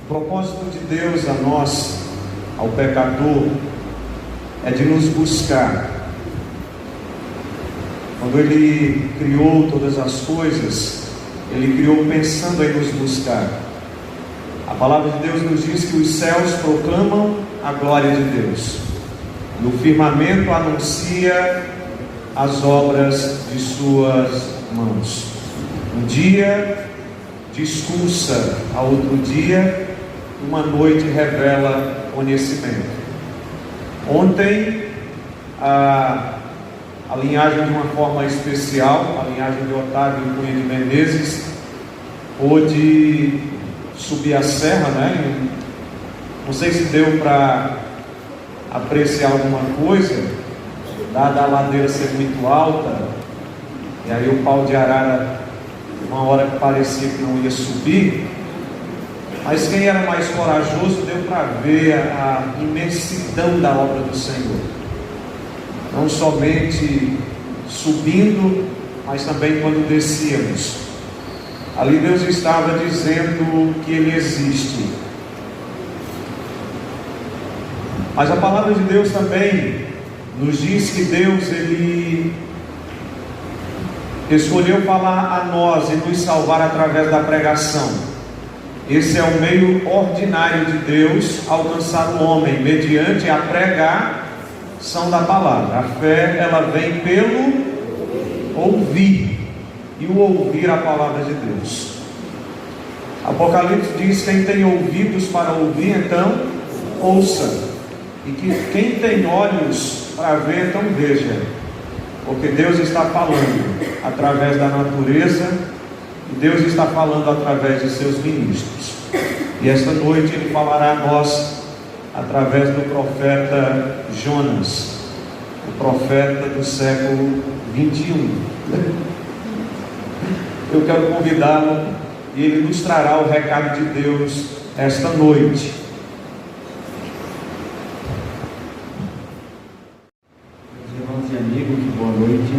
O propósito de Deus a nós, ao pecador, é de nos buscar. Quando Ele criou todas as coisas, Ele criou pensando em nos buscar. A palavra de Deus nos diz que os céus proclamam a glória de Deus, e o firmamento anuncia as obras de suas mãos. Um dia discursa a outro dia, uma noite revela conhecimento. Ontem, a linhagem de uma forma especial, a linhagem de Otávio Cunha de Menezes, pôde subir a serra, né? Não sei se deu para apreciar alguma coisa, dada a ladeira ser muito alta, e aí o pau de arara, uma hora que parecia que não ia subir, mas quem era mais corajoso deu para ver a imensidão da obra do Senhor, não somente subindo, mas também quando descíamos. Ali Deus estava dizendo que Ele existe. Mas a palavra de Deus também nos diz que Deus, Ele escolheu falar a nós e nos salvar através da pregação. Esse é o meio ordinário de Deus alcançar o homem, mediante a pregação da palavra. A fé, ela vem pelo ouvir, e o ouvir a palavra de Deus. Apocalipse diz: quem tem ouvidos para ouvir, então ouça, e que quem tem olhos para ver, então veja, porque Deus está falando através da natureza, e Deus está falando através de seus ministros, e esta noite Ele falará a nós através do profeta Jonas, o profeta do século 21. Eu quero convidá-lo, e ele nos trará o recado de Deus esta noite. Meus irmãos e amigos, boa noite.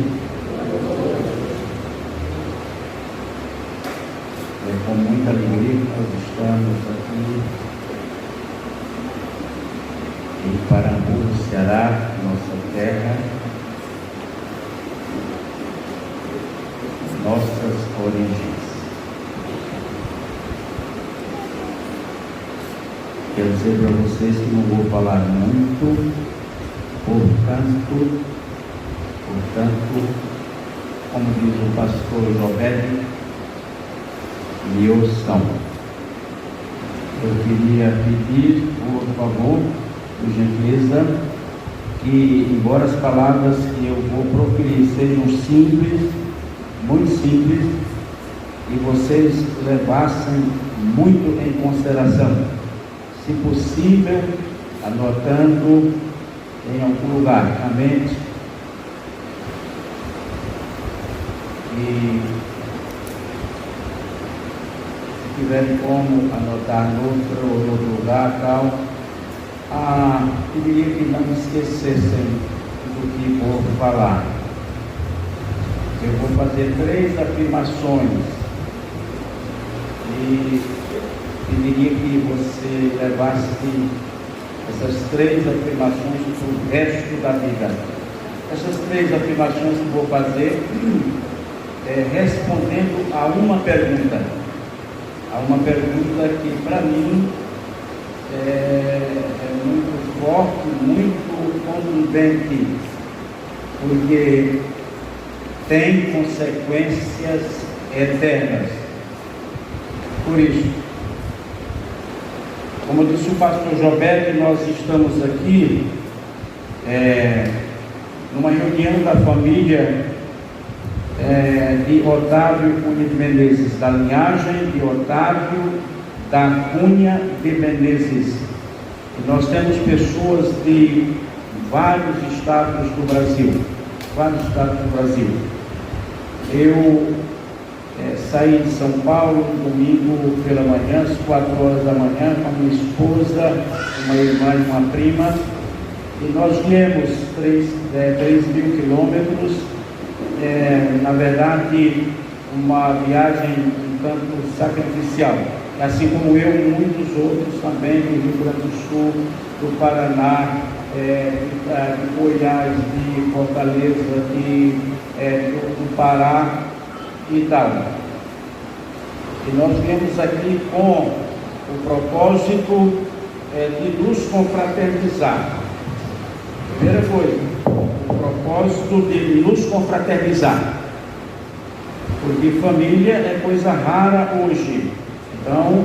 É com muita alegria que nós estamos aqui em Parambu, Ceará, nossa terra, nossas origens. Quero dizer para vocês que não vou falar muito, portanto, como diz o pastor Joberto, me ouçam. Eu queria pedir, por favor, por gentileza, que, embora as palavras que eu vou proferir sejam simples, muito simples, e vocês levassem muito em consideração, se possível, anotando em algum lugar na mente, e se tiverem como anotar em outro lugar, tal, queria que não esquecessem do que vou falar. Eu vou fazer 3 afirmações e pediria que você levasse essas 3 afirmações para o resto da vida. Essas 3 afirmações que vou fazer respondendo a uma pergunta. A uma pergunta que para mim é muito forte, muito contundente, porque tem consequências eternas. Por isso, como disse o pastor Joberto, nós estamos aqui numa reunião da família de Otávio Cunha de Menezes, da linhagem de Otávio da Cunha de Menezes. E nós temos pessoas de vários estados do Brasil. Eu saí de São Paulo no domingo pela manhã, às 4 horas da manhã, com a minha esposa, uma irmã e uma prima, e nós viemos 3.000 quilômetros, na verdade uma viagem um tanto sacrificial, assim como eu, muitos outros também do Rio Grande do Sul, do Paraná, de Goiás, de Fortaleza, do Pará e tal. E nós viemos aqui com o propósito de nos confraternizar. Primeira coisa, o propósito de nos confraternizar, porque família é coisa rara hoje. Então,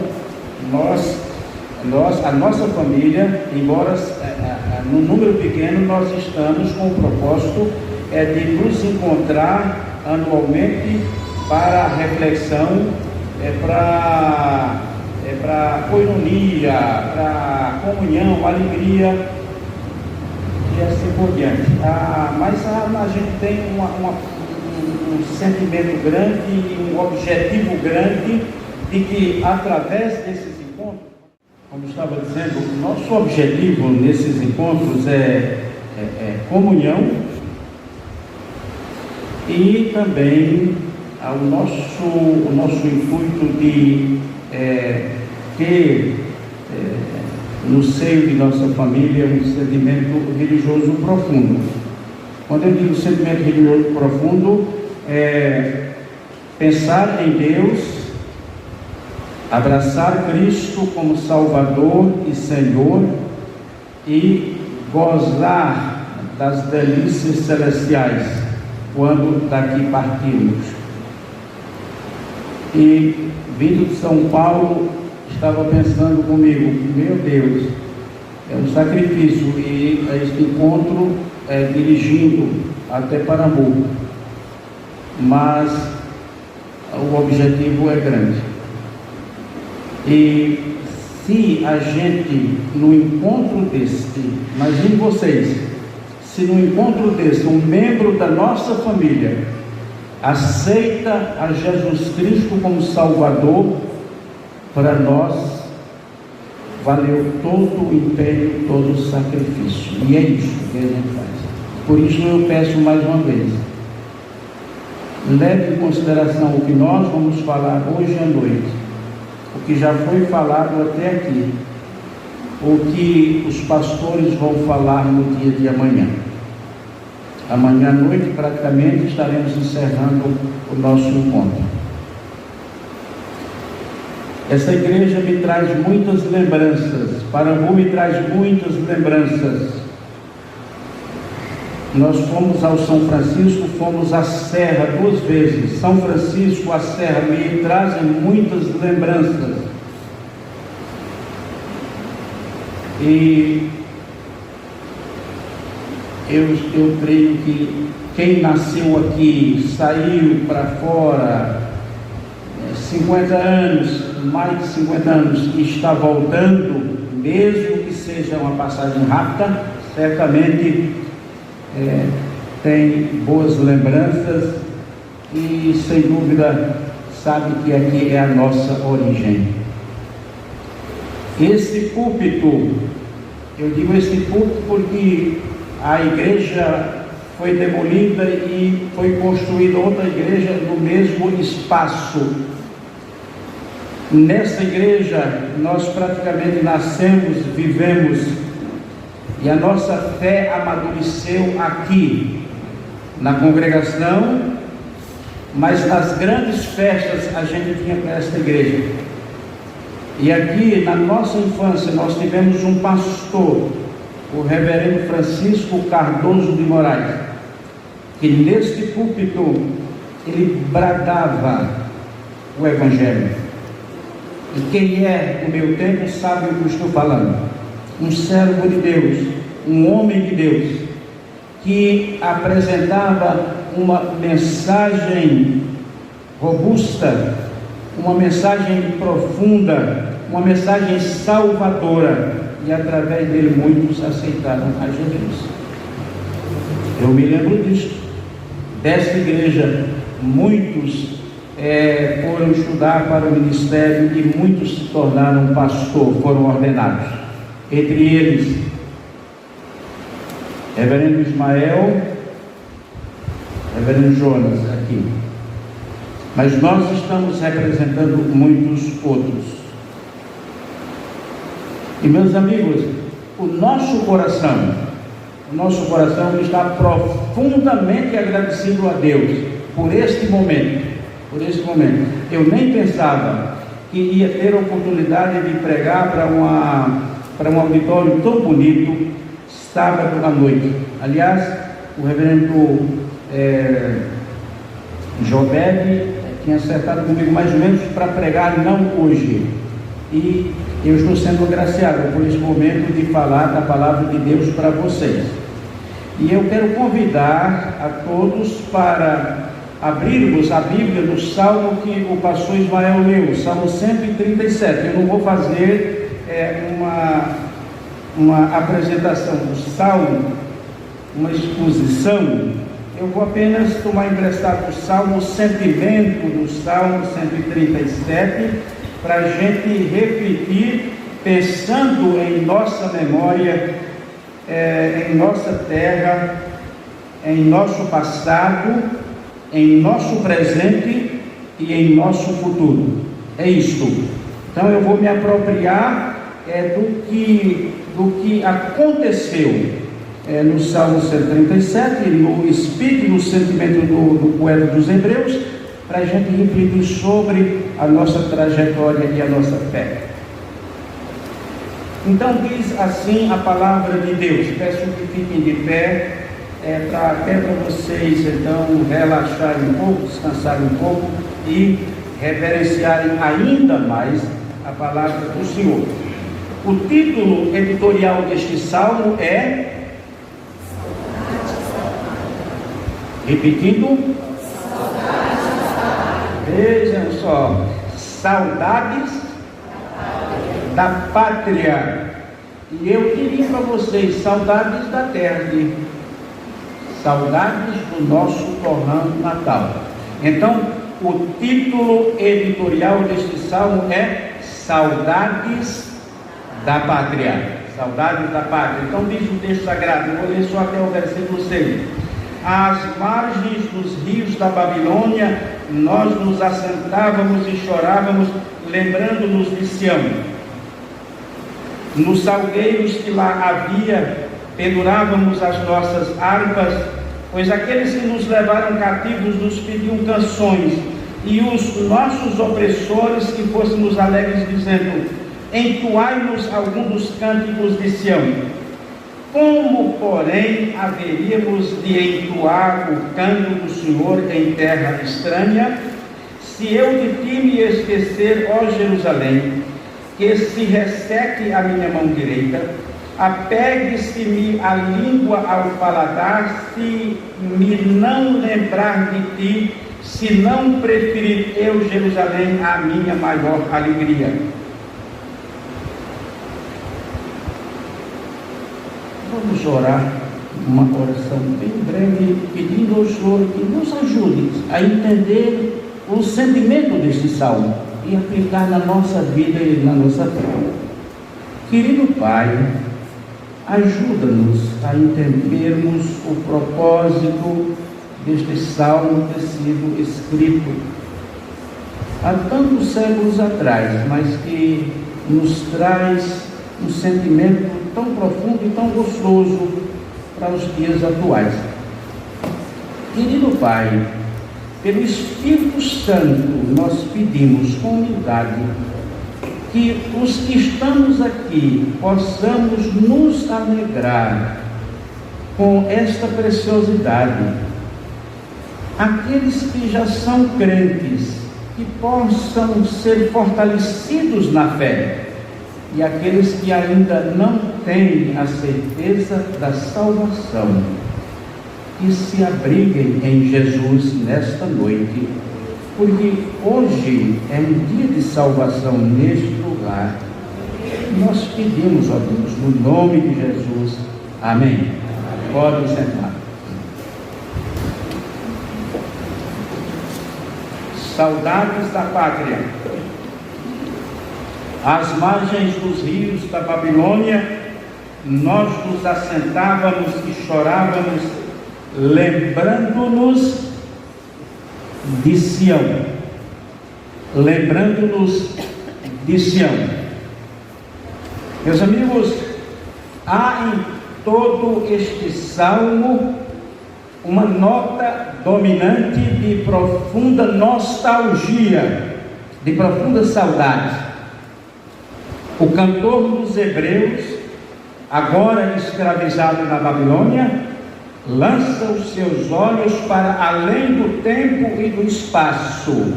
a nossa família, embora no número pequeno, nós estamos com o propósito de nos encontrar anualmente para reflexão, para coinonia, para comunhão, alegria e assim por diante. Mas a gente tem um sentimento grande e um objetivo grande de que através desses encontros, como estava dizendo, o nosso objetivo nesses encontros é comunhão e também o nosso intuito de ter no seio de nossa família um sentimento religioso profundo. Quando eu digo sentimento religioso profundo, pensar em Deus, abraçar Cristo como Salvador e Senhor e gozar das delícias celestiais quando daqui partirmos. E vindo de São Paulo, estava pensando comigo, meu Deus, é um sacrifício e este encontro dirigindo até Pernambuco, mas o objetivo é grande. E se a gente, no encontro deste, imagine vocês, se no encontro deste, um membro da nossa família aceita a Jesus Cristo como Salvador, para nós valeu todo o empenho, todo o sacrifício. E é isso que a gente faz. Por isso eu peço mais uma vez, leve em consideração o que nós vamos falar hoje à noite, o que já foi falado até aqui, o que os pastores vão falar no dia de amanhã. Amanhã à noite, praticamente, estaremos encerrando o nosso encontro. Essa igreja me traz muitas lembranças, Parambu me traz muitas lembranças. Nós fomos ao São Francisco, fomos à Serra 2 vezes. São Francisco, a Serra, me trazem muitas lembranças. E eu creio que quem nasceu aqui, saiu para fora, 50 anos, mais de 50 anos, e está voltando, mesmo que seja uma passagem rápida, certamente tem boas lembranças e, sem dúvida, sabe que aqui é a nossa origem. Esse púlpito, eu digo esse púlpito porque a igreja foi demolida e foi construída outra igreja no mesmo espaço. Nessa igreja nós praticamente nascemos, vivemos, e a nossa fé amadureceu aqui, na congregação, mas nas grandes festas a gente vinha para esta igreja. E aqui, na nossa infância, nós tivemos um pastor, o reverendo Francisco Cardoso de Moraes, que neste púlpito ele bradava o Evangelho. E quem é do meu tempo sabe o que eu estou falando. Um servo de Deus, um homem de Deus, que apresentava uma mensagem robusta, uma mensagem profunda, uma mensagem salvadora, e através dele muitos aceitaram a Jesus. Eu me lembro disso. Desta igreja, muitos foram estudar para o ministério e muitos se tornaram pastor, foram ordenados. Entre eles, reverendo Ismael, reverendo Jonas, aqui. Mas nós estamos representando muitos outros. E meus amigos, o nosso coração está profundamente agradecido a Deus por este momento. Eu nem pensava que ia ter a oportunidade de pregar para um auditório tão bonito, sábado à noite. Aliás, o reverendo Jobed tinha acertado comigo mais ou menos para pregar não hoje. E eu estou sendo agraciado por esse momento de falar da palavra de Deus para vocês. E eu quero convidar a todos para abrirmos a Bíblia no Salmo que o pastor Ismael leu, Salmo 137. Eu não vou fazer uma apresentação do Salmo, uma exposição. Eu vou apenas tomar emprestado o Salmo, o sentimento do Salmo 137, para a gente refletir, pensando em nossa memória, em nossa terra, em nosso passado, em nosso presente e em nosso futuro. É isto. Então eu vou me apropriar do que aconteceu no Salmo 137, no espírito, no sentimento do poeta dos Hebreus, para a gente refletir sobre a nossa trajetória e a nossa fé. Então diz assim a palavra de Deus. Peço que fiquem de pé, até para vocês então relaxarem um pouco, descansarem um pouco e reverenciarem ainda mais a palavra do Senhor. O título editorial deste salmo é, repetindo, vejam só, saudades da pátria. E eu diria para vocês, saudades da terra, saudades do nosso torrão natal. Então, o título editorial deste salmo é Saudades da Pátria. Saudades da Pátria. Então diz o texto sagrado, eu vou ler só até o versículo 6. Às margens dos rios da Babilônia, nós nos assentávamos e chorávamos, lembrando-nos de Sião. Nos salgueiros que lá havia, pendurávamos as nossas harpas, pois aqueles que nos levaram cativos nos pediam canções, e os nossos opressores que fôssemos alegres, dizendo: entoai-nos algum dos cânticos de Sião. Como, porém, haveríamos de entoar o canto do Senhor em terra estranha, se eu de ti me esquecer, ó Jerusalém, que se resseque a minha mão direita, apegue-se-me a língua ao paladar, se me não lembrar de ti, se não preferir eu, Jerusalém, a minha maior alegria. Vamos orar uma oração bem breve, pedindo ao Senhor que nos ajude a entender o sentimento deste salmo e aplicar na nossa vida e na nossa fé. Querido Pai, ajuda-nos a entendermos o propósito deste salmo ter sido escrito há tantos séculos atrás, mas que nos traz um sentimento tão profundo e tão gostoso para os dias atuais. Querido Pai, pelo Espírito Santo nós pedimos com humildade que os que estamos aqui possamos nos alegrar com esta preciosidade. Aqueles que já são crentes, que possam ser fortalecidos na fé, e aqueles que ainda não têm a certeza da salvação, que se abriguem em Jesus nesta noite, porque hoje é um dia de salvação neste lugar. Nós pedimos, ó Deus, no nome de Jesus. Amém. Podem sentar. Saudades da pátria. Às margens dos rios da Babilônia, nós nos assentávamos e chorávamos, lembrando-nos de Sião. Lembrando-nos de Sião. Meus amigos, há em todo este salmo uma nota dominante de profunda nostalgia, de profunda saudade. O cantor dos Hebreus, agora escravizado na Babilônia, lança os seus olhos para além do tempo e do espaço,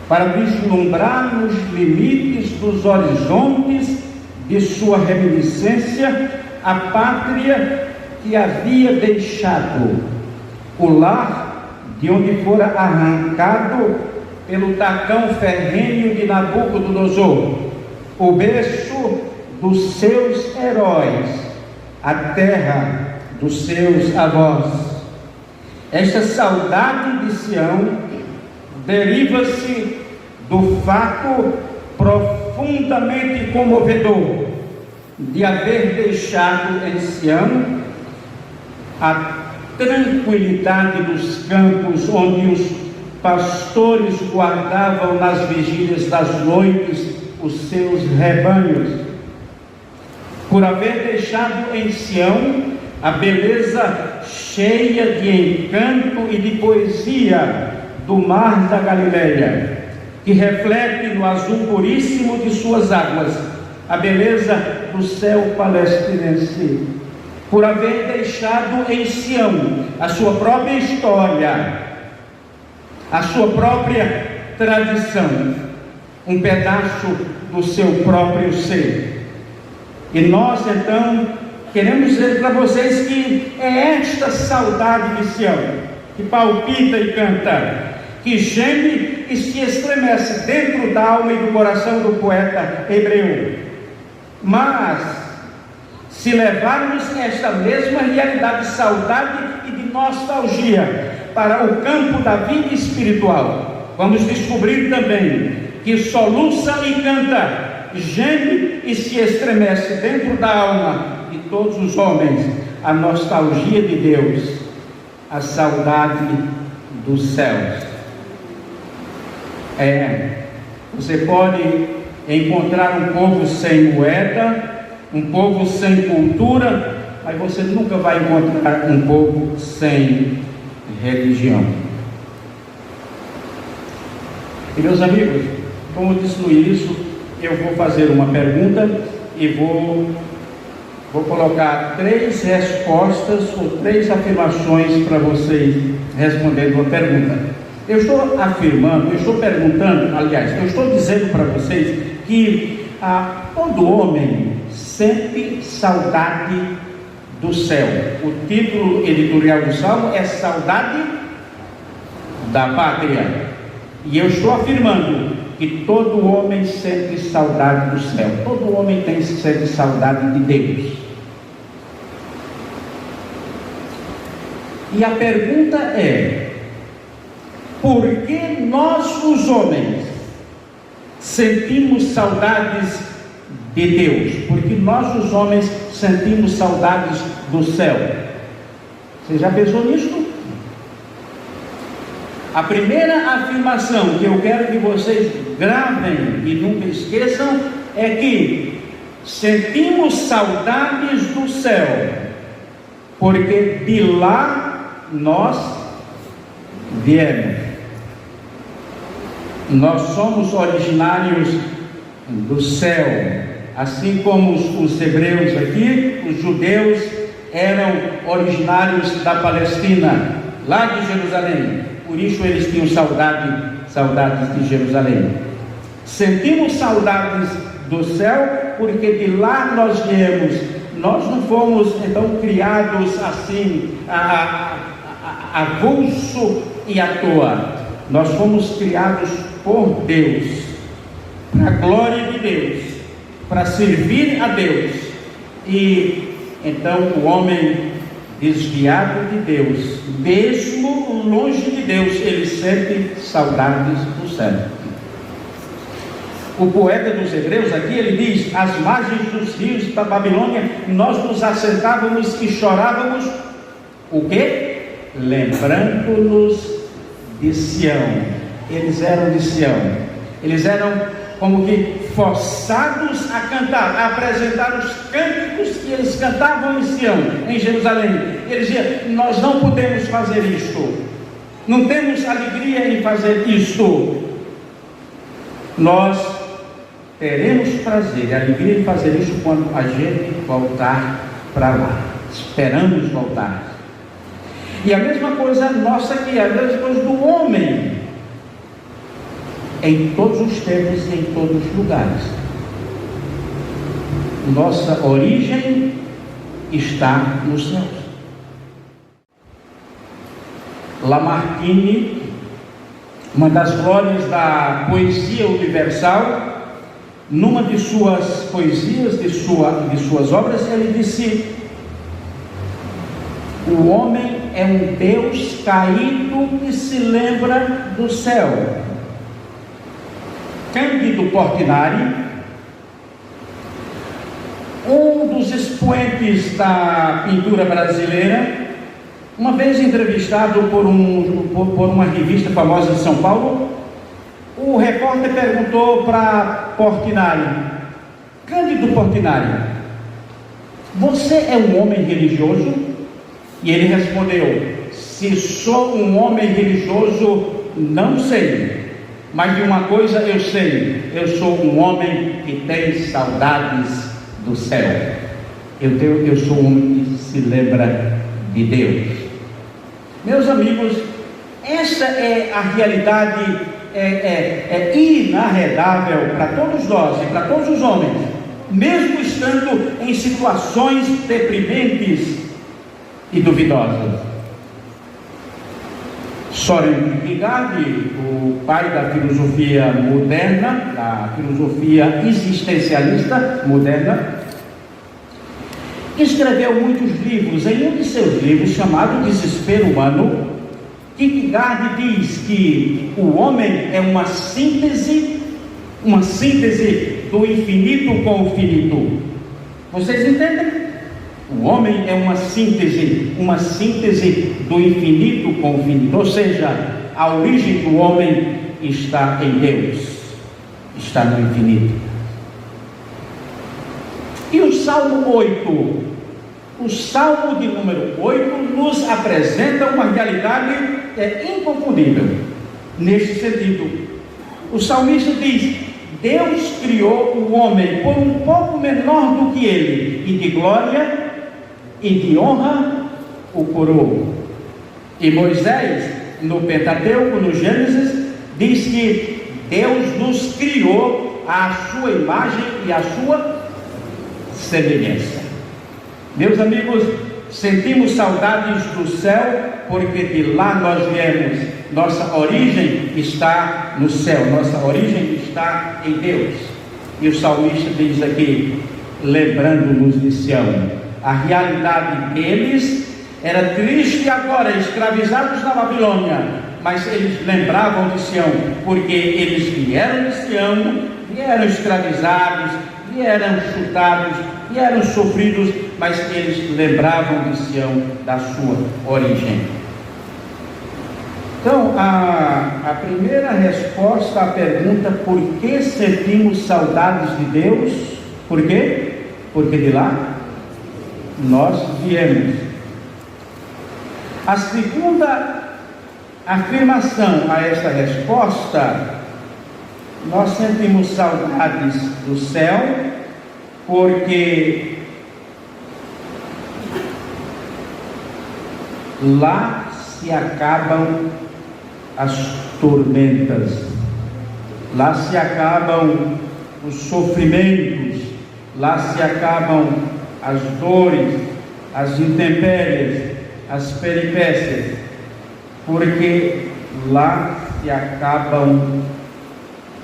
para vislumbrar nos limites dos horizontes de sua reminiscência a pátria que havia deixado, o lar de onde fora arrancado pelo tacão ferrenho de Nabucodonosor, o berço dos seus heróis, a terra dos seus avós. Esta saudade de Sião deriva-se do fato profundamente comovedor de haver deixado em Sião a tranquilidade dos campos onde os pastores guardavam nas vigílias das noites os seus rebanhos, por haver deixado em Sião a beleza cheia de encanto e de poesia do mar da Galileia, que reflete no azul puríssimo de suas águas a beleza do céu palestinense, por haver deixado em Sião a sua própria história, a sua própria tradição, um pedaço do seu próprio ser. E nós então queremos dizer para vocês que é esta saudade de Sião que palpita e canta, que geme e se estremece dentro da alma e do coração do poeta hebreu. Mas se levarmos esta mesma realidade de saudade e de nostalgia para o campo da vida espiritual, vamos descobrir também que soluça e canta, geme e se estremece dentro da alma de todos os homens a nostalgia de Deus, a saudade dos céus. Você pode encontrar um povo sem moeda, um povo sem cultura, mas você nunca vai encontrar um povo sem religião. E meus amigos, como disse no início, eu vou fazer uma pergunta e vou colocar 3 respostas ou 3 afirmações para vocês responderem uma pergunta. Eu estou afirmando, eu estou perguntando, aliás, eu estou dizendo para vocês que todo homem sente saudade do céu. O título editorial do Salmo é Saudade da Pátria. E eu estou afirmando que todo homem sente saudade do céu. Todo homem sente saudade de Deus. E a pergunta é: por que nós, os homens, sentimos saudades de Deus? Porque nós, os homens, sentimos saudades do céu. Você já pensou nisso? A primeira afirmação que eu quero que vocês gravem e nunca esqueçam é que sentimos saudades do céu, porque de lá nós viemos. Nós somos originários do céu, assim como os hebreus aqui, os judeus eram originários da Palestina, lá de Jerusalém. Por isso eles tinham saudades de Jerusalém. Sentimos saudades do céu, porque de lá nós viemos. Nós não fomos então criados assim, avulso e à toa. Nós fomos criados por Deus, para a glória de Deus, para servir a Deus. E então o homem desviado de Deus, mesmo longe de Deus, ele sente saudades do céu. O poeta dos Hebreus aqui, ele diz: às margens dos rios da Babilônia, nós nos assentávamos e chorávamos, o quê? Lembrando-nos de Sião. Eles eram de Sião, eles eram como que forçados a cantar, a apresentar os cânticos que eles cantavam em Sião, em Jerusalém. Eles diziam: nós não podemos fazer isto, não temos alegria em fazer isto. Nós teremos prazer e alegria em fazer isso quando a gente voltar para lá. Esperamos voltar. E a mesma coisa nossa aqui, a mesma coisa do homem, em todos os tempos e em todos os lugares. Nossa origem está nos céus. Lamartine, uma das glórias da poesia universal, numa de suas poesias, de suas obras, ele disse: o homem é um Deus caído que se lembra do céu. Cândido Portinari, um dos expoentes da pintura brasileira, uma vez entrevistado por uma revista famosa de São Paulo, o repórter perguntou para Portinari: Cândido Portinari, você é um homem religioso? E ele respondeu: se sou um homem religioso, não sei, mas de uma coisa eu sei: eu sou um homem que tem saudades do céu. Eu sou um homem que se lembra de Deus. Meus amigos, essa é a realidade inarredável para todos nós e para todos os homens, mesmo estando em situações deprimentes e duvidosas. Søren Kierkegaard, o pai da filosofia moderna, da filosofia existencialista moderna, escreveu muitos livros. Em um de seus livros, chamado Desespero Humano, Kierkegaard diz que o homem é uma síntese do infinito com o finito. Vocês entendem? O homem é uma síntese do infinito com o finito. Ou seja, a origem do homem está em Deus, está no infinito. E o Salmo 8, o Salmo de número 8 nos apresenta uma realidade inconfundível neste sentido. O salmista diz: Deus criou o homem por um pouco menor do que ele, e de glória e de honra o coroou. E Moisés, no Pentateuco, no Gênesis, diz que Deus nos criou à sua imagem e à sua semelhança. Meus amigos, sentimos saudades do céu, porque de lá nós viemos. Nossa origem está no céu, nossa origem está em Deus. E o salmista diz aqui, lembrando-nos de Sião, a realidade deles era triste agora, escravizados na Babilônia, mas eles lembravam de Sião, porque eles vieram de Sião, vieram escravizados, vieram chutados, vieram sofridos, mas eles lembravam de Sião, da sua origem. Então, a primeira resposta à pergunta: por que sentimos saudades de Deus? Por quê? Porque de lá nós viemos. A segunda afirmação a esta resposta: nós sentimos saudades do céu porque lá se acabam as tormentas, lá se acabam os sofrimentos, lá se acabam as dores, as intempéries, as peripécias, porque lá se acabam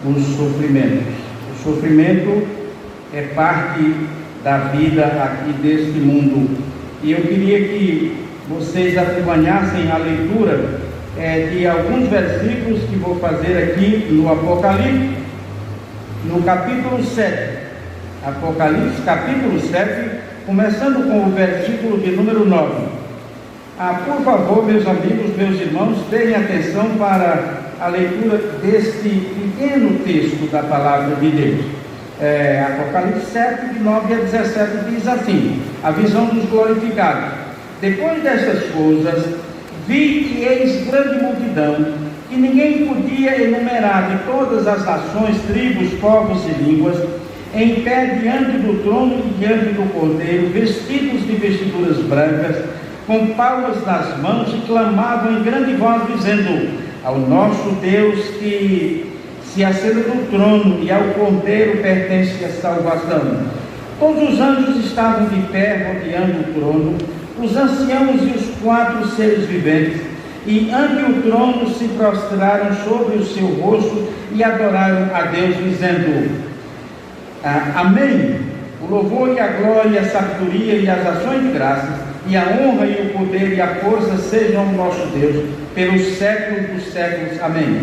os sofrimentos. O sofrimento é parte da vida aqui deste mundo. E eu queria que vocês acompanhassem a leitura de alguns versículos que vou fazer aqui no Apocalipse, no capítulo 7. Apocalipse, capítulo 7, começando com o versículo de número 9. Por favor, meus amigos, meus irmãos, deem atenção para a leitura deste pequeno texto da palavra de Deus. Apocalipse 7, de 9 a 17, diz assim: a visão dos glorificados. Depois destas coisas, vi e eis grande multidão, que ninguém podia enumerar, de todas as nações, tribos, povos e línguas, em pé diante do trono e diante do Cordeiro, vestidos de vestiduras brancas, com palmas nas mãos, e clamavam em grande voz, dizendo: ao nosso Deus que se assenta do trono e ao Cordeiro pertence a salvação. Todos os anjos estavam de pé rodeando o trono, os anciãos e os 4 seres viventes, e ante o trono se prostraram sobre o seu rosto e adoraram a Deus, dizendo: Amém. O louvor e a glória, a sabedoria e as ações de graças, e a honra e o poder e a força sejam ao nosso Deus, pelos séculos dos séculos. Amém.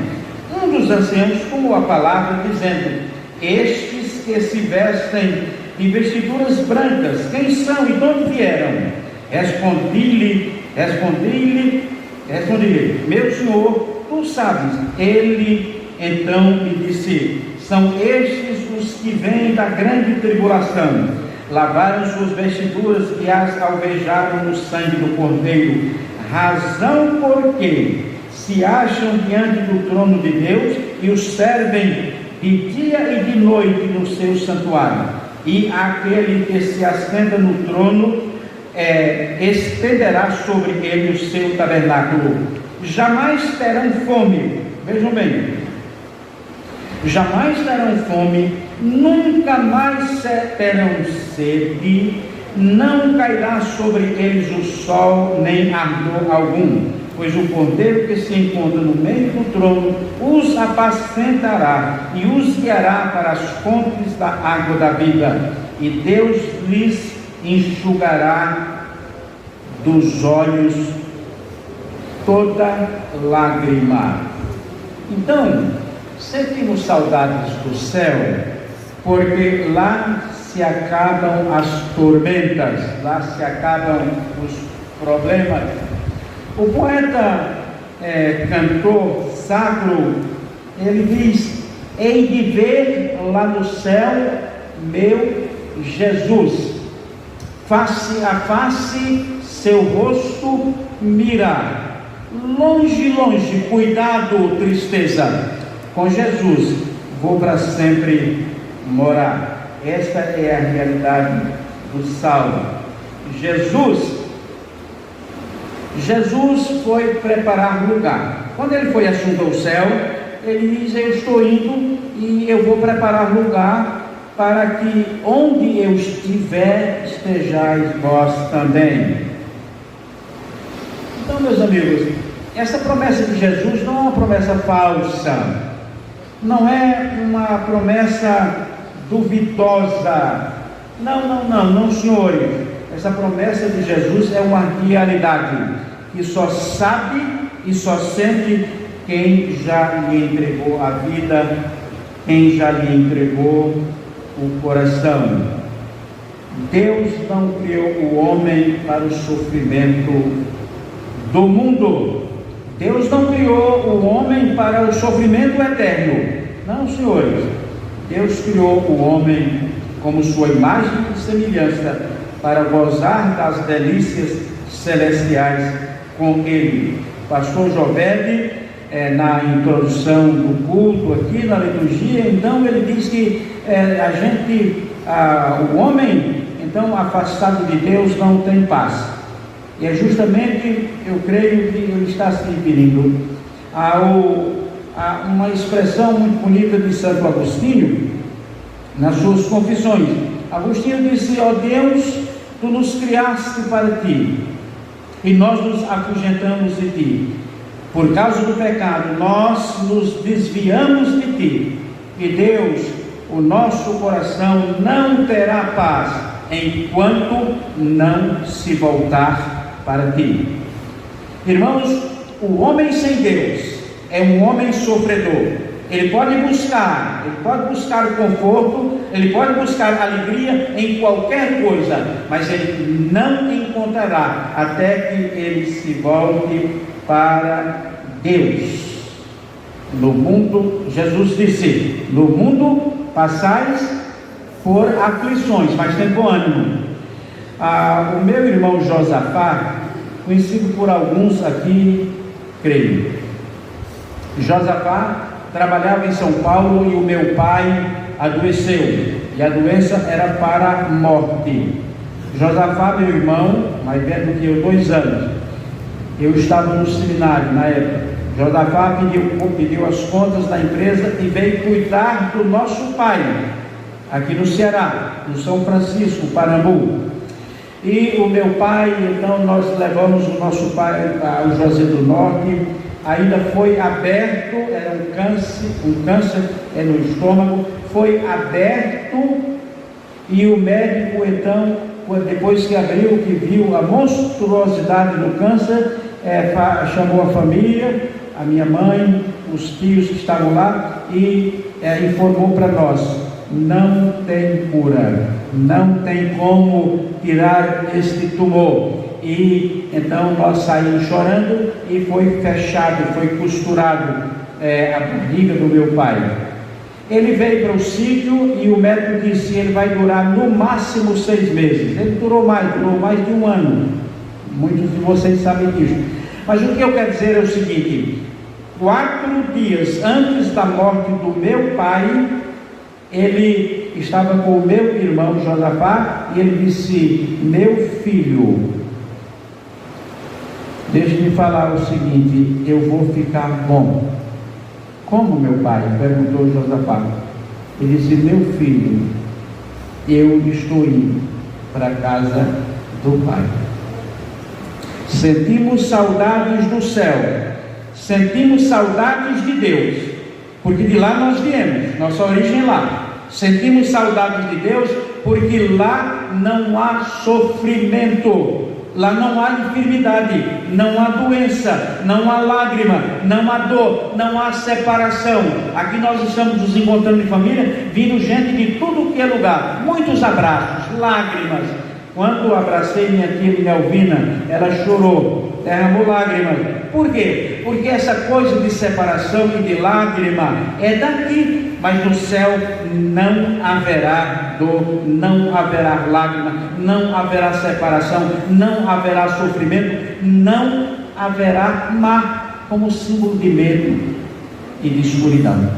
Um dos anciãos tomou a palavra, dizendo: estes que se vestem de vestiduras brancas, quem são e de onde vieram? Respondi-lhe, meu senhor, tu sabes. Ele então me disse: são estes os que vêm da grande tribulação, lavaram suas vestiduras e as alvejaram no sangue do Cordeiro, razão porque se acham diante do trono de Deus e os servem de dia e de noite no seu santuário. E aquele que se assenta no trono estenderá sobre ele o seu tabernáculo. Jamais terão fome, vejam bem, jamais terão fome, nunca mais terão sede, não cairá sobre eles o sol, nem ardor algum, pois o Cordeiro que se encontra no meio do trono os apacentará e os guiará para as fontes da água da vida, e Deus lhes enxugará dos olhos toda lágrima. Então, sentimos saudades do céu, porque lá se acabam as tormentas, lá se acabam os problemas. O poeta, cantor sacro, ele diz: hei de ver lá no céu meu Jesus, face a face seu rosto mirar, longe, longe, cuidado, tristeza, com Jesus vou para sempre morar. Esta é a realidade do salmo. Jesus foi preparar lugar. Quando ele foi assunto ao céu, ele diz: eu estou indo e eu vou preparar lugar para que onde eu estiver, estejais vós também. Então, meus amigos, essa promessa de Jesus não é uma promessa falsa, não é uma promessa duvidosa. Não, senhores. Essa promessa de Jesus é uma realidade que só sabe e só sente quem já lhe entregou a vida, quem já lhe entregou o coração. Deus não criou o homem para o sofrimento do mundo. Deus não criou o homem para o sofrimento eterno. Não, senhores. Deus criou o homem como sua imagem e semelhança, para gozar das delícias celestiais com ele. Pastor Jovede, na introdução do culto aqui na liturgia, então ele diz que o homem, então, afastado de Deus, não tem paz. E é justamente, eu creio que ele está se referindo a uma expressão muito bonita de Santo Agostinho, nas suas confissões. Agostinho disse: ó Deus, tu nos criaste para ti, e nós nos afugentamos de ti. Por causa do pecado, nós nos desviamos de ti, e Deus, o nosso coração não terá paz enquanto não se voltar para ti. Irmãos, o homem sem Deus é um homem sofredor. Ele pode buscar o conforto, ele pode buscar alegria em qualquer coisa, mas ele não encontrará até que ele se volte para Deus. No mundo, Jesus disse: no mundo passais por aflições, mas tem bom ânimo. O meu irmão Josafá, conhecido por alguns aqui, creio. Josafá trabalhava em São Paulo e o meu pai adoeceu, e a doença era para a morte. Josafá, meu irmão, mais velho do que eu, 2 anos, eu estava no seminário na época. Josafá pediu as contas da empresa e veio cuidar do nosso pai, aqui no Ceará, no São Francisco, Parambu. E o meu pai, então nós levamos o nosso pai ao Juazeiro do Norte. Ainda foi aberto, era um câncer no estômago, foi aberto, e o médico então, depois que abriu, que viu a monstruosidade do câncer, chamou a família, a minha mãe, os tios que estavam lá, e informou para nós: não tem cura, não tem como tirar este tumor. E então nós saímos chorando, e foi fechado, foi costurado a barriga do meu pai. Ele veio para o sítio e o médico disse: ele vai durar no máximo 6 meses. Ele durou mais de 1 ano. Muitos de vocês sabem disso. Mas o que eu quero dizer é o seguinte: 4 dias antes da morte do meu pai, ele estava com o meu irmão Josafá, e ele disse: meu filho, deixe-me falar o seguinte, eu vou ficar bom. Como, meu pai? Perguntou Josafá. Ele disse: meu filho, eu estou indo para a casa do pai. Sentimos saudades do céu, sentimos saudades de Deus, porque de lá nós viemos, nossa origem é lá. Sentimos saudades de Deus, porque lá não há sofrimento, lá não há enfermidade, não há doença, não há lágrima, não há dor, não há separação. Aqui nós estamos nos encontrando em família, vindo gente de tudo que é lugar, muitos abraços, lágrimas. Quando eu abracei minha tia Nelvina, ela chorou, derramou lágrimas. Por quê? Porque essa coisa de separação e de lágrima é daqui, mas no céu não haverá dor, não haverá lágrima, não haverá separação, não haverá sofrimento, não haverá mar, como símbolo de medo e de escuridão.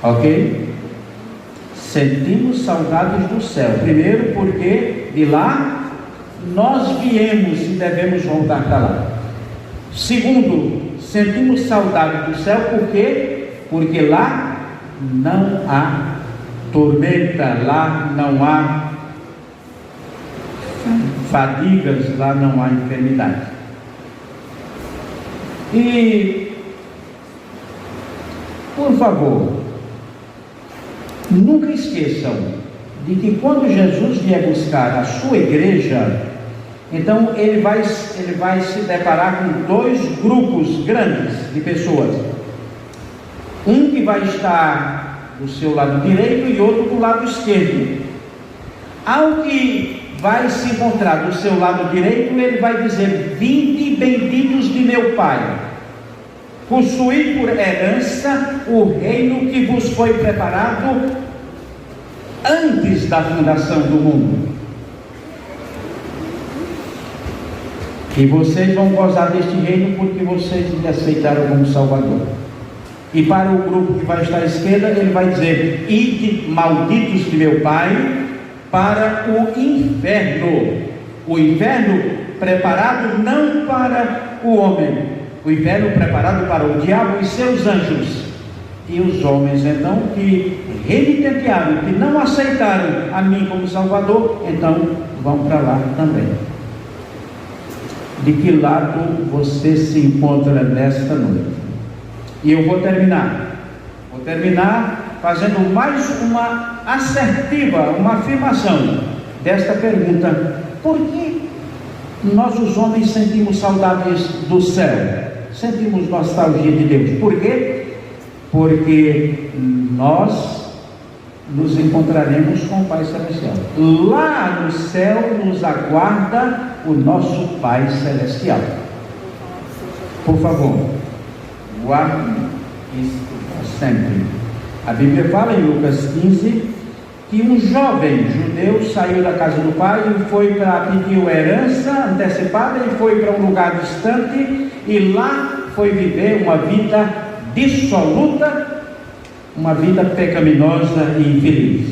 Ok? Sentimos saudades do céu, primeiro porque de lá nós viemos e devemos voltar para lá. Segundo, sentimos saudade do céu porque lá não há tormenta, lá não há fadigas, lá não há enfermidade. E, por favor, nunca esqueçam de que quando Jesus vier buscar a sua igreja, então ele vai se deparar com 2 grupos grandes de pessoas. Um que vai estar do seu lado direito e outro do lado esquerdo. Ao que vai se encontrar do seu lado direito, ele vai dizer: vinde benditos de meu Pai, possuí por herança o reino que vos foi preparado antes da fundação do mundo. E vocês vão gozar deste reino porque vocês me aceitaram como Salvador. E para o grupo que vai estar à esquerda, ele vai dizer: ide malditos de meu Pai para o inferno. O inferno preparado não para o homem, o inferno preparado para o diabo e seus anjos. E os homens então que renitenciaram, que não aceitaram a mim como Salvador, então vão para lá também. De que lado você se encontra nesta noite? E eu vou terminar fazendo mais uma assertiva, uma afirmação desta pergunta: por que nós os homens sentimos saudades do céu? Sentimos nostalgia de Deus? Por quê? Porque nós nos encontraremos com o Pai Celestial. Lá no céu nos aguarda o nosso Pai Celestial. Por favor, guarde isto para sempre. A Bíblia fala em Lucas 15 que um jovem judeu saiu da casa do pai e foi para pedir uma herança antecipada e foi para um lugar distante e lá foi viver uma vida dissoluta, uma vida pecaminosa e infeliz.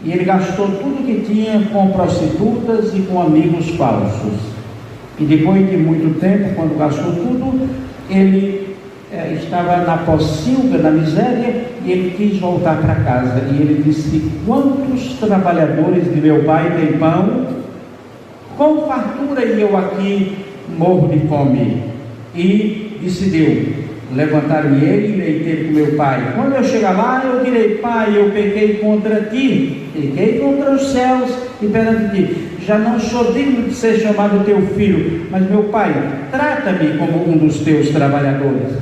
E ele gastou tudo que tinha com prostitutas e com amigos falsos. E depois de muito tempo, quando gastou tudo, ele estava na pocilga, na miséria, e ele quis voltar para casa. E ele disse: quantos trabalhadores de meu pai têm pão com fartura e eu aqui morro de fome? E decidiu levantar-me ele e irei ter com meu pai. Quando eu chegar lá, eu direi: pai, eu pequei contra ti, pequei contra os céus e perante ti. Já não sou digno de ser chamado teu filho, mas meu pai, trata-me como um dos teus trabalhadores.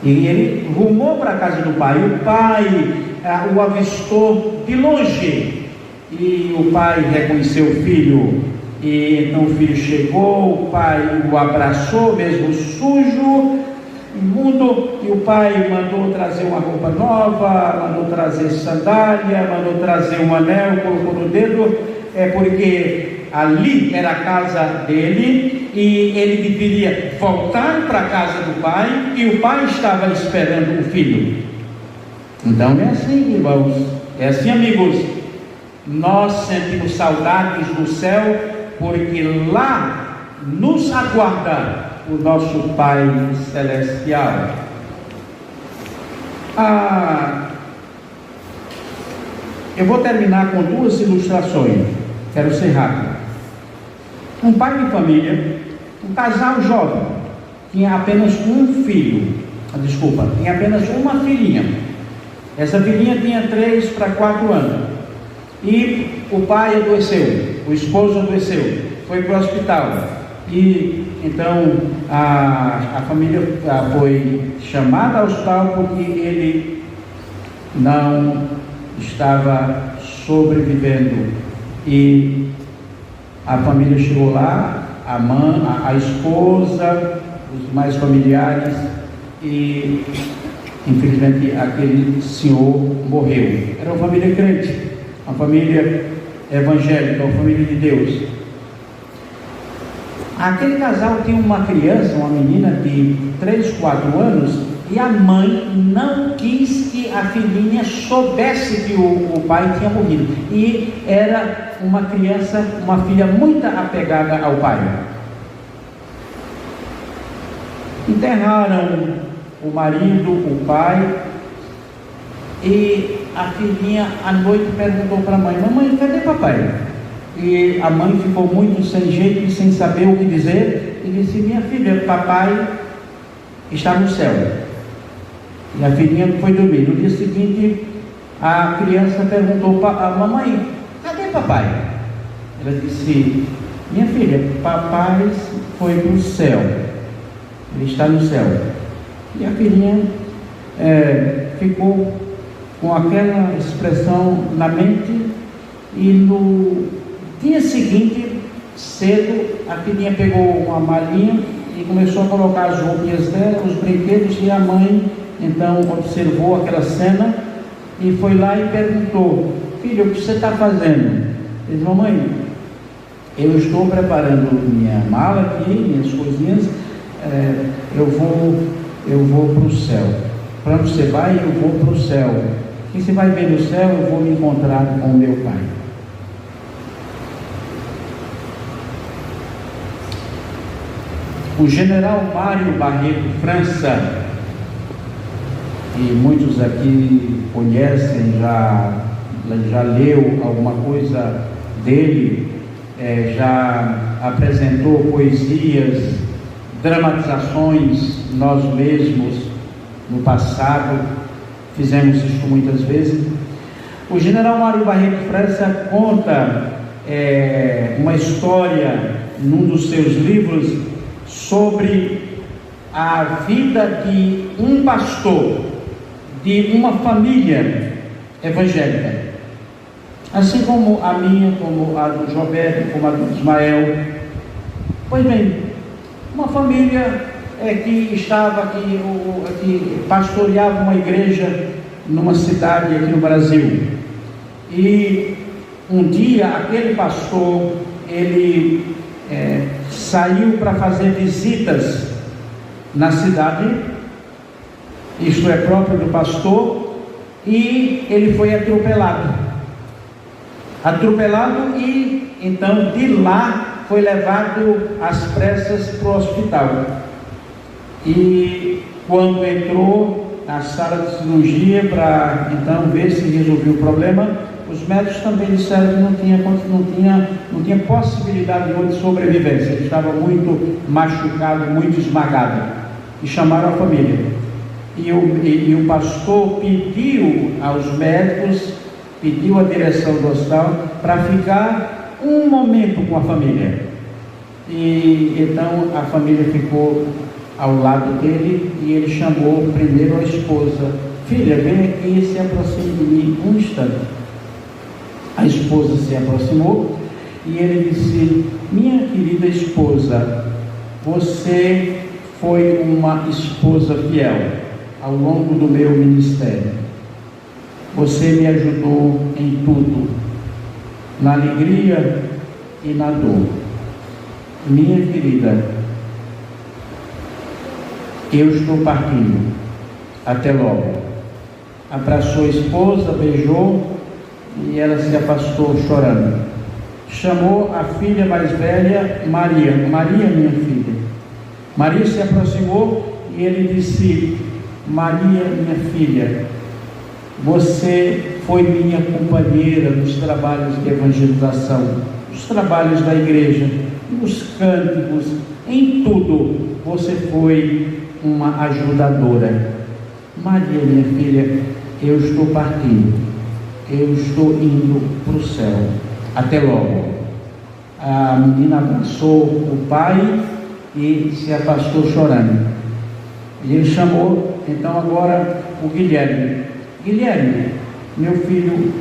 E ele rumou para a casa do pai. O pai o avistou de longe e o pai reconheceu o filho. E então o filho chegou, o pai o abraçou, mesmo sujo, imundo, e o pai mandou trazer uma roupa nova, mandou trazer sandália, mandou trazer um anel, colocou no dedo, porque ali era a casa dele e ele deveria voltar para a casa do pai e o pai estava esperando o filho. Então é assim, irmãos, é assim, amigos, nós sentimos saudades do céu porque lá nos aguarda o nosso Pai Celestial. Eu vou terminar com duas ilustrações, quero ser rápido. Um pai de família, um casal jovem, tinha apenas um filho, tinha apenas uma filhinha. Essa filhinha tinha 3 para 4 anos. E o pai adoeceu, o esposo adoeceu, foi para o hospital. E então a família foi chamada ao hospital porque ele não estava sobrevivendo. E a família chegou lá, a mãe, a esposa, os mais familiares, e infelizmente aquele senhor morreu. Era uma família crente, uma família evangélica, uma família de Deus. Aquele casal tinha uma criança, uma menina de 3, 4 anos, e a mãe não quis que a filhinha soubesse que o pai tinha morrido. E era uma criança, uma filha muito apegada ao pai. Enterraram o marido, o pai, e a filhinha à noite perguntou para a mãe: mamãe, cadê papai? E a mãe ficou muito sem jeito e sem saber o que dizer, e disse: minha filha, papai está no céu. E a filhinha foi dormir. No dia seguinte, a criança perguntou a mamãe: cadê papai? Ela disse: minha filha, papai foi para o céu, ele está no céu. E a filhinha ficou com aquela expressão na mente. E no dia seguinte, cedo, a filhinha pegou uma malinha e começou a colocar as roupinhas dela, os brinquedos, e a mãe então observou aquela cena e foi lá e perguntou: filho, o que você está fazendo? Ele disse: mamãe, eu estou preparando minha mala aqui, minhas coisinhas, eu vou para o céu. Para onde você vai? Eu vou para o céu. E você vai ver no céu, eu vou me encontrar com o meu pai. O general Mário Barreto França, que muitos aqui conhecem, já leu alguma coisa dele, já apresentou poesias, dramatizações, nós mesmos no passado fizemos isso muitas vezes. O general Mário Barreto França conta uma história num dos seus livros sobre a vida de um pastor de uma família evangélica, assim como a minha, como a do Joberto, como a do Ismael. Pois bem, uma família que estava aqui, que pastoreava uma igreja numa cidade aqui no Brasil. E um dia aquele pastor, ele saiu para fazer visitas na cidade, isto é próprio do pastor, e ele foi atropelado e então de lá foi levado às pressas para o hospital. E quando entrou na sala de cirurgia para então ver se resolvia o problema, os médicos também disseram que não tinha possibilidade de sobrevivência. Ele estava muito machucado, muito esmagado. E chamaram a família. E o pastor pediu aos médicos, pediu à direção do hospital para ficar um momento com a família. E então a família ficou ao lado dele e ele chamou primeiro a esposa: filha, vem aqui e se aproxime de mim um instante. A esposa se aproximou e ele disse: minha querida esposa, você foi uma esposa fiel ao longo do meu ministério. Você me ajudou em tudo, na alegria e na dor. Minha querida, eu estou partindo, até logo. Abraçou a esposa, beijou e ela se afastou chorando. Chamou a filha mais velha, Maria, minha filha. Maria se aproximou e ele disse: Maria, minha filha, você foi minha companheira nos trabalhos de evangelização, nos trabalhos da igreja, nos cânticos, em tudo, você foi uma ajudadora. Maria, minha filha, eu estou partindo, eu estou indo para o céu, até logo. A menina abraçou o pai e se afastou chorando. E ele chamou então agora o Guilherme: Guilherme, meu filho,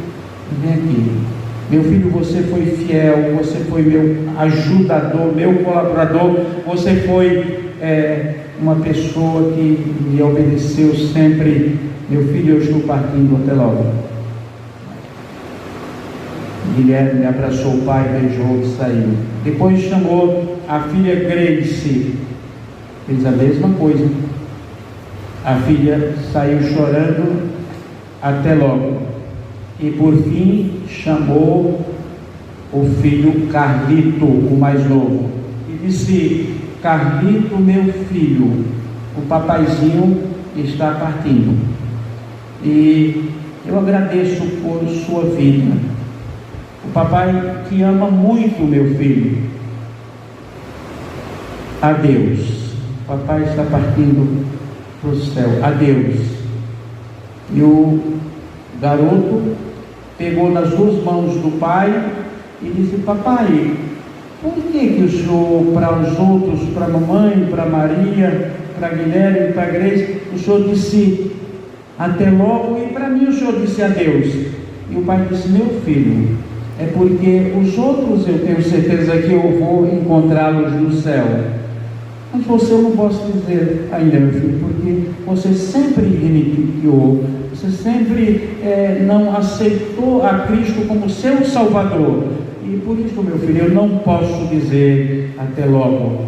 vem aqui. Meu filho, você foi fiel, você foi meu ajudador, meu colaborador, você foi uma pessoa que me obedeceu sempre. Meu filho, eu estou partindo, até logo. Guilherme abraçou o pai, beijou e saiu. Depois chamou a filha Grace, fez a mesma coisa. A filha saiu chorando, até logo. E por fim chamou o filho Carlito, o mais novo, e disse: Carlito, meu filho, o papaizinho está partindo, e eu agradeço por sua vida. O papai te ama muito, meu filho. Adeus. O papai está partindo para o céu. Adeus. E o garoto pegou nas duas mãos do pai e disse: papai, por que o senhor, para os outros, para a mamãe, para Maria, para Guilherme, para Grace, o senhor disse até logo, e para mim o senhor disse adeus? E o pai disse: meu filho, é porque os outros eu tenho certeza que eu vou encontrá-los no céu, mas você eu não posso dizer ainda, meu filho, porque você sempre renunciou, você sempre não aceitou a Cristo como seu Salvador, e por isso, meu filho, eu não posso dizer até logo,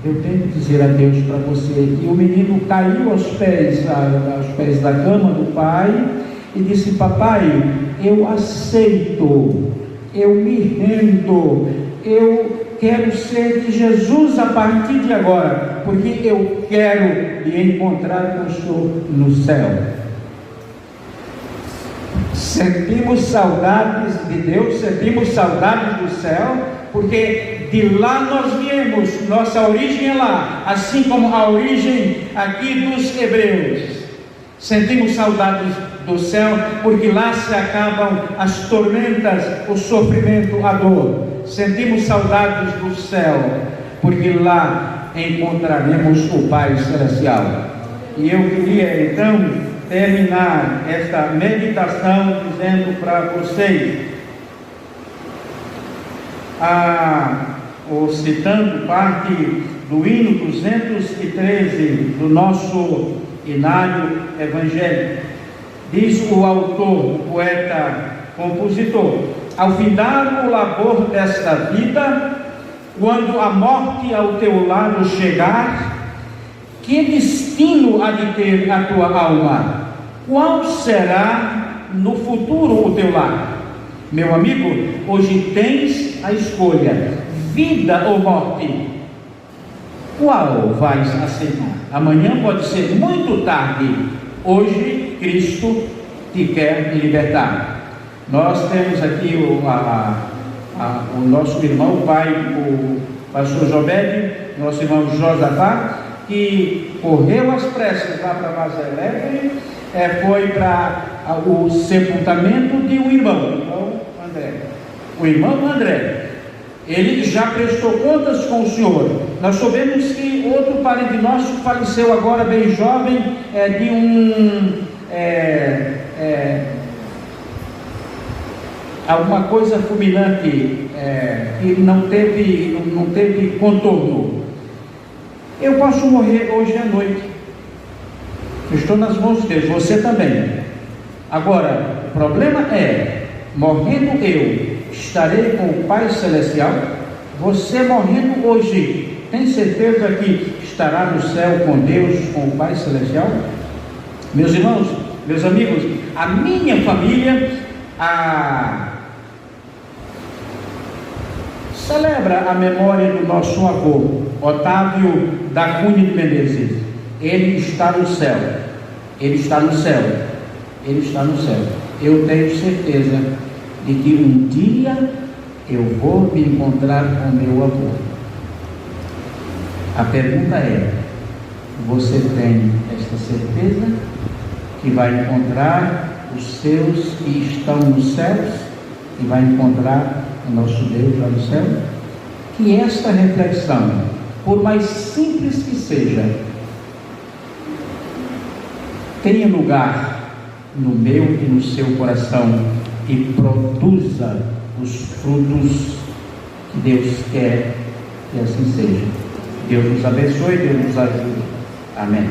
eu tenho que dizer adeus para você. E o menino caiu aos pés da cama do pai e disse: papai, eu aceito, eu me rendo, eu quero ser de Jesus a partir de agora, porque eu quero me encontrar com o Senhor no céu. Sentimos saudades de Deus, sentimos saudades do céu, porque de lá nós viemos, nossa origem é lá, assim como a origem aqui dos hebreus. Sentimos saudades do céu, porque lá se acabam as tormentas, o sofrimento, a dor. Sentimos saudades do céu, porque lá encontraremos o Pai Celestial. E eu queria então terminar esta meditação dizendo para vocês, ou citando parte do hino 213 do nosso hinário evangélico. Diz o autor, o poeta compositor. Ao findar o labor desta vida, quando a morte ao teu lado chegar, que destino há de ter a tua alma? Qual será no futuro o teu lar? Meu amigo, hoje tens a escolha, vida ou morte. Qual vais aceitar? Amanhã pode ser muito tarde. Hoje Cristo te quer libertar. Nós temos aqui o nosso irmão, o pai, o pastor Jobed, nosso irmão Josafá, que correu às pressas lá para Mazelebre, foi para o sepultamento de um irmão, o irmão André. Ele já prestou contas com o Senhor. Nós soubemos que outro parente nosso faleceu agora bem jovem, alguma coisa fulminante, que não teve contorno. Eu posso morrer hoje à noite. Estou nas mãos de Deus, você também. Agora, o problema é, morrendo eu, estarei com o Pai Celestial? Você morrendo hoje, tem certeza que estará no céu com Deus, com o Pai Celestial? Meus irmãos, meus amigos, a minha família celebra a memória do nosso avô, Otávio da Cunha de Menezes. Ele está no céu. Ele está no céu. Ele está no céu. Eu tenho certeza de que um dia eu vou me encontrar com meu avô. A pergunta é: você tem esta certeza que vai encontrar os seus que estão nos céus e vai encontrar o nosso Deus lá no céu? Que esta reflexão, por mais simples que seja, tenha lugar no meu e no seu coração e produza os frutos que Deus quer que assim seja. Deus nos abençoe, Deus nos ajude. Amém.